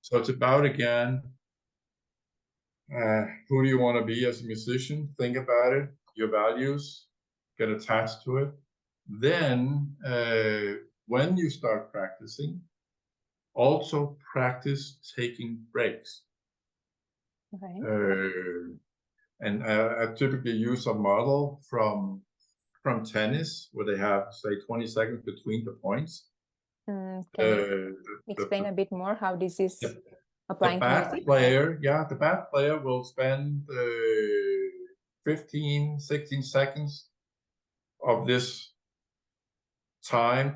So it's about, again, who do you want to be as a musician? Think about it, your values, get attached to it. Then when you start practicing, also practice taking breaks. Okay. And I typically use a model from tennis where they have, say, 20 seconds between the points. Can you explain a bit more how this is applying to music? The bad player will spend 15, 16 seconds of this time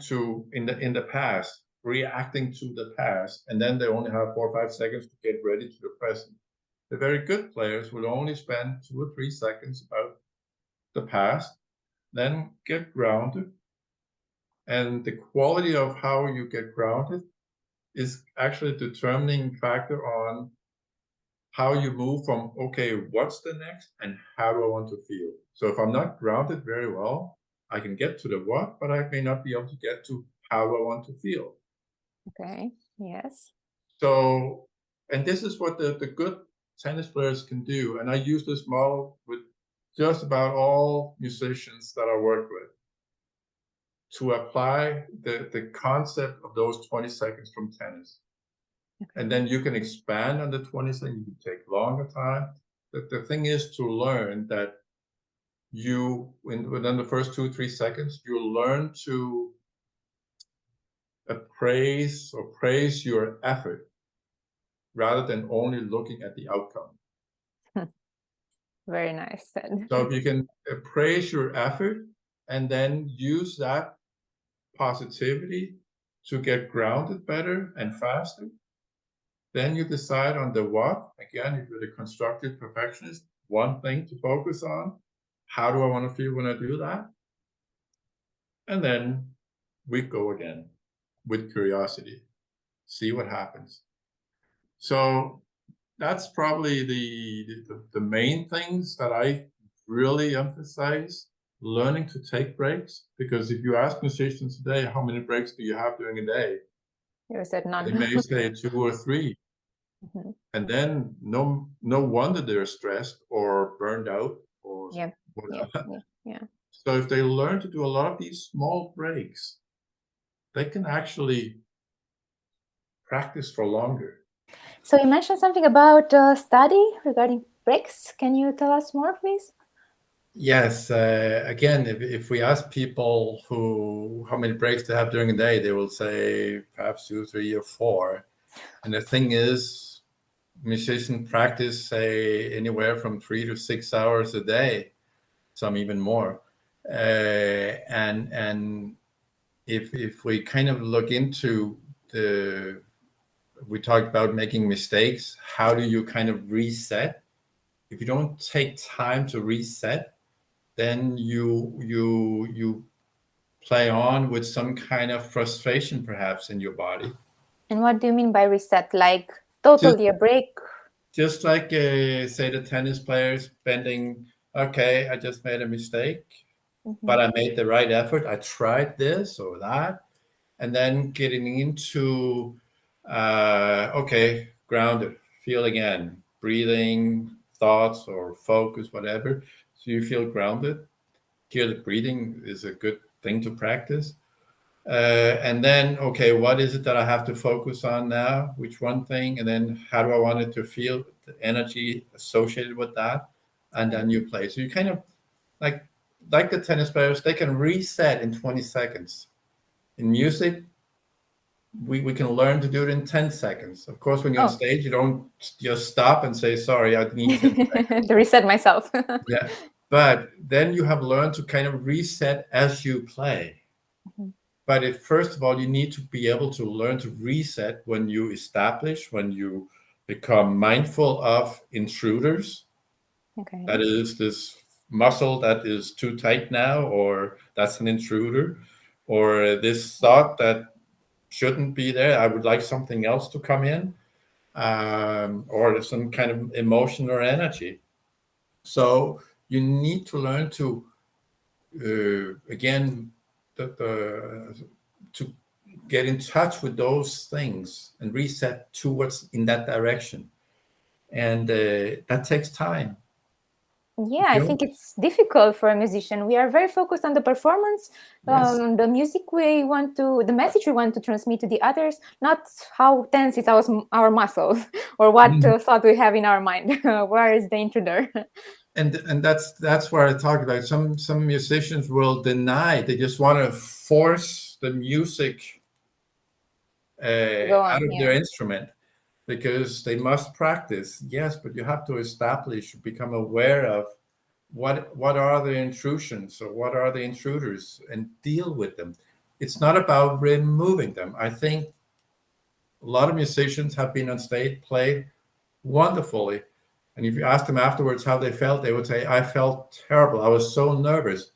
in the past, reacting to the past, and then they only have 4 or 5 seconds to get ready to the present. The very good players will only spend 2 or 3 seconds about the past, then get grounded. And the quality of how you get grounded is actually a determining factor on how you move from, okay, what's the next and how do I want to feel? So if I'm not grounded very well, I can get to the what, but I may not be able to get to how I want to feel. Okay, yes. So, and this is what the good tennis players can do. And I use this model with just about all musicians that I work with to apply the concept of those 20 seconds from tennis. Okay. And then you can expand on the 20 seconds, you can take longer time. The thing is to learn that within the first 2-3 seconds, you'll learn to appraise or praise your effort rather than only looking at the outcome. Very nice said. So if you can appraise your effort and then use that positivity to get grounded better and faster, then you decide on the what. Again, if you're the constructive perfectionist, one thing to focus on. How do I want to feel when I do that? And then we go again with curiosity, see what happens. So that's probably the main things that I really emphasize, learning to take breaks. Because if you ask musicians today, how many breaks do you have during a day? You said none. They may say 2 or 3. Mm-hmm. And then no wonder they're stressed or burned out or whatever. Yeah. So if they learn to do a lot of these small breaks, they can actually practice for longer. So you mentioned something about study regarding breaks. Can you tell us more, please? Yes. Again, if we ask people how many breaks they have during a day, they will say perhaps 2, 3, or 4. And the thing is, musicians practice, say, anywhere from 3 to 6 hours a day, some even more. And if we kind of look into we talked about making mistakes. How do you kind of reset? If you don't take time to reset, then you play on with some kind of frustration perhaps in your body. And what do you mean by reset? Like totally a break? Just like say the tennis players bending, okay, I just made a mistake, but I made the right effort. I tried this or that. And then getting into, okay, grounded, feel again, breathing, thoughts or focus, whatever. So you feel grounded. Here, the breathing is a good thing to practice. And then, okay, what is it that I have to focus on now? Which one thing? And then how do I want it to feel? The energy associated with that. And then you play. So you kind of, like the tennis players, they can reset in 20 seconds. In music, we can learn to do it in 10 seconds. Of course, when you're on stage, you don't just stop and say, sorry, I need 10 seconds. To reset myself. Yeah. But then you have learned to kind of reset as you play. But first of all, you need to be able to learn to reset when you become mindful of intruders. Okay. That is this muscle that is too tight now, or that's an intruder, or this thought that shouldn't be there. I would like something else to come in, or some kind of emotion or energy. So you need to learn to, again, to get in touch with those things and reset towards in that direction. And that takes time. Yeah, I think it's difficult for a musician. We are very focused on the performance, Yes. the music we want to, the message we want to transmit to the others, not how tense is our muscles or what thought we have in our mind. Where is the intruder? And that's where I talk about some musicians will deny. They just want to force the music out of their instrument because they must practice. Yes, but you have to establish, become aware of what are the intrusions or what are the intruders and deal with them. It's not about removing them. I think a lot of musicians have been on stage, played wonderfully. And if you ask them afterwards how they felt, they would say, I felt terrible. I was so nervous.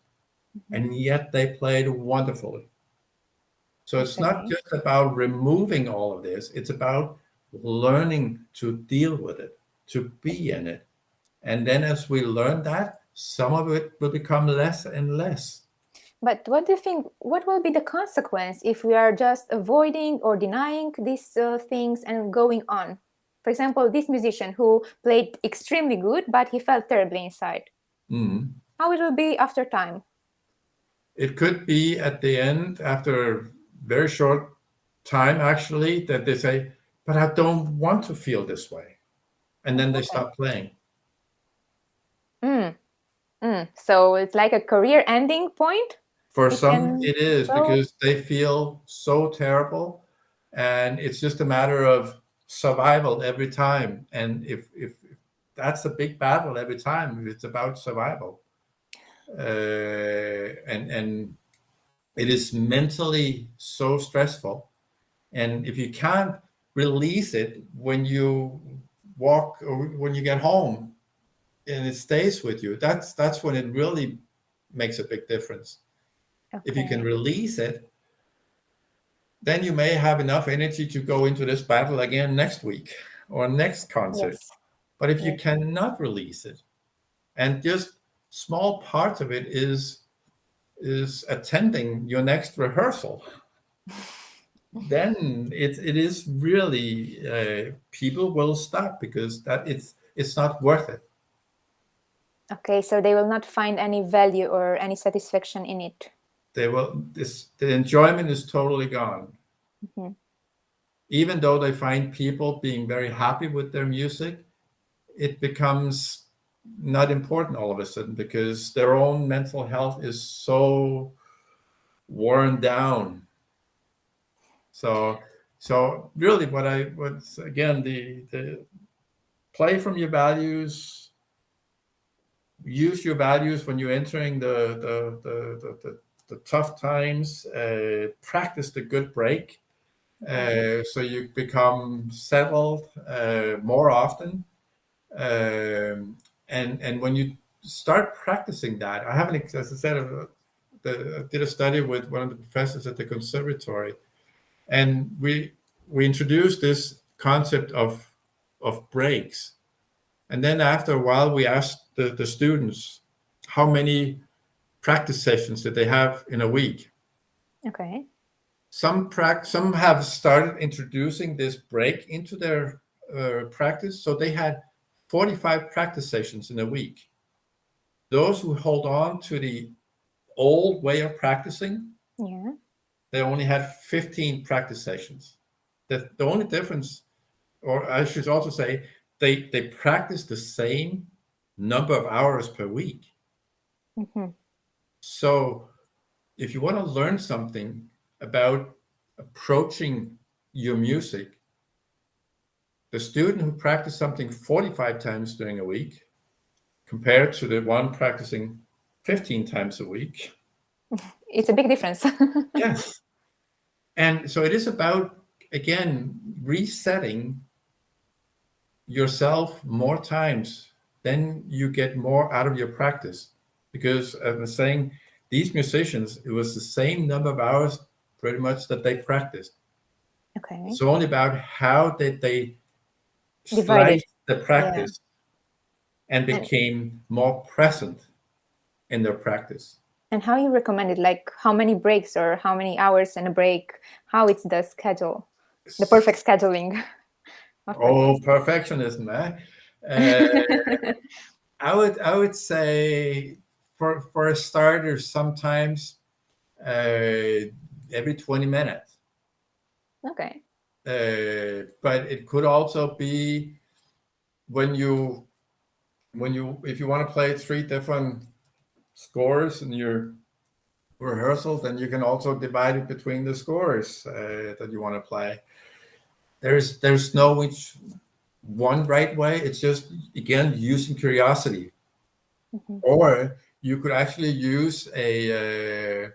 And yet they played wonderfully. So it's not just about removing all of this. It's about learning to deal with it, to be in it. And then as we learn that, some of it will become less and less. But what do you think, what will be the consequence if we are just avoiding or denying these things and going on? For example, this musician who played extremely good, but he felt terribly inside. How it will be after time? It could be at the end, after a very short time, actually, that they say, but I don't want to feel this way. And then they stop playing. So it's like a career ending point? For some, it is because they feel so terrible. And it's just a matter of survival every time. And if that's a big battle every time, it's about survival. And it is mentally so stressful. And if you can't release it when you walk or when you get home and it stays with you, that's when it really makes a big difference. If you can release it, then you may have enough energy to go into this battle again next week or next concert. But if you cannot release it, and just small parts of it is attending your next rehearsal, then it is really people will stop because that it's not worth it. Okay, so they will not find any value or any satisfaction in it. They will. The enjoyment is totally gone. Even though they find people being very happy with their music, it becomes not important all of a sudden because their own mental health is so worn down. So really what's again, the play from your values, use your values when you're entering the tough times, practice the good break, so you become settled more often. And when you start practicing that, I haven't, as I said, I did a study with one of the professors at the conservatory, and we introduced this concept of breaks. And then after a while, we asked the students how many practice sessions did they have in a week. Okay. Some have started introducing this break into their practice, so they had 45 practice sessions in a week. Those who hold on to the old way of practicing, they only had 15 practice sessions. The only difference, or I should also say, they practice the same number of hours per week. So if you want to learn something about approaching your music, the student who practiced something 45 times during a week compared to the one practicing 15 times a week. It's a big difference. Yes. And so it is about, again, resetting yourself more times, then you get more out of your practice. Because as I was saying, these musicians, it was the same number of hours pretty much that they practiced. Okay. It's only about how did they slice the practice and became more present in their practice. And how you recommend it? Like how many breaks or how many hours and a break? How it's the schedule, the perfect scheduling? Oh, perfectionism, eh? I would say for a starter, sometimes every 20 minutes. Okay. But it could also be when you if you want to play 3 different scores in your rehearsal, then you can also divide it between the scores that you want to play. There's no which one right way. It's just, again, using curiosity. Or you could actually use an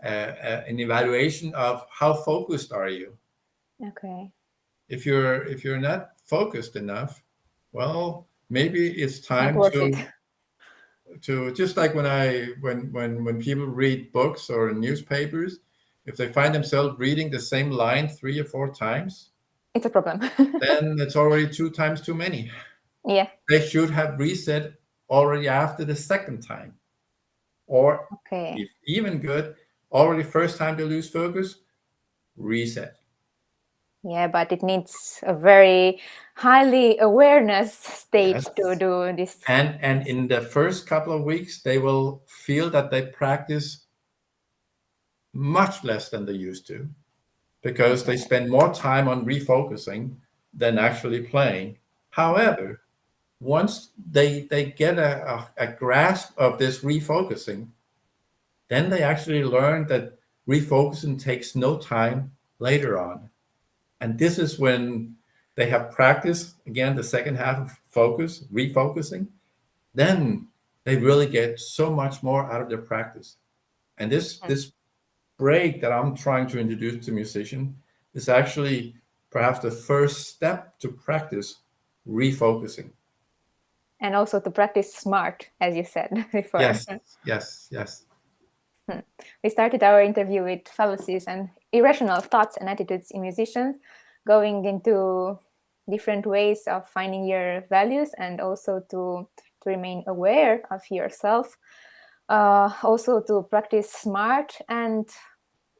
evaluation of how focused are you. Okay. If you're not focused enough, well, maybe it's time Not worth it. to just like when people read books or newspapers, if they find themselves reading the same line 3 or 4 times, It's a problem. then it's already 2 times too many. Yeah. They should have reset already after the second time. Or Okay. if even good, already first time they lose focus, reset. Yeah, but it needs a very highly awareness stage Yes. to do this. And in the first couple of weeks, they will feel that they practice much less than they used to, because they spend more time on refocusing than actually playing. However, once they get a grasp of this refocusing, then they actually learn that refocusing takes no time later on. And this is when they have practiced, again, the second half of focus, refocusing, then they really get so much more out of their practice. And this break that I'm trying to introduce to musicians is actually perhaps the first step to practice refocusing. And also to practice smart, as you said before. Yes. We started our interview with fallacies and irrational thoughts and attitudes in musicians, going into different ways of finding your values and also to remain aware of yourself. Also to practice smart. And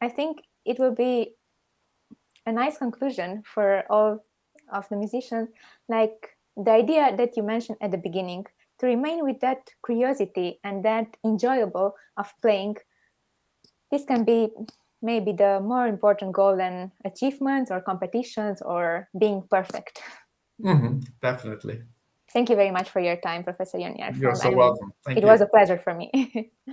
I think it will be a nice conclusion for all of the musicians, like the idea that you mentioned at the beginning, to remain with that curiosity and that enjoyable of playing. This can be maybe the more important goal than achievements or competitions or being perfect. Definitely. Thank you very much for your time, Professor Jørn You're Ravnholt. so welcome. Thank It you. was a pleasure for me.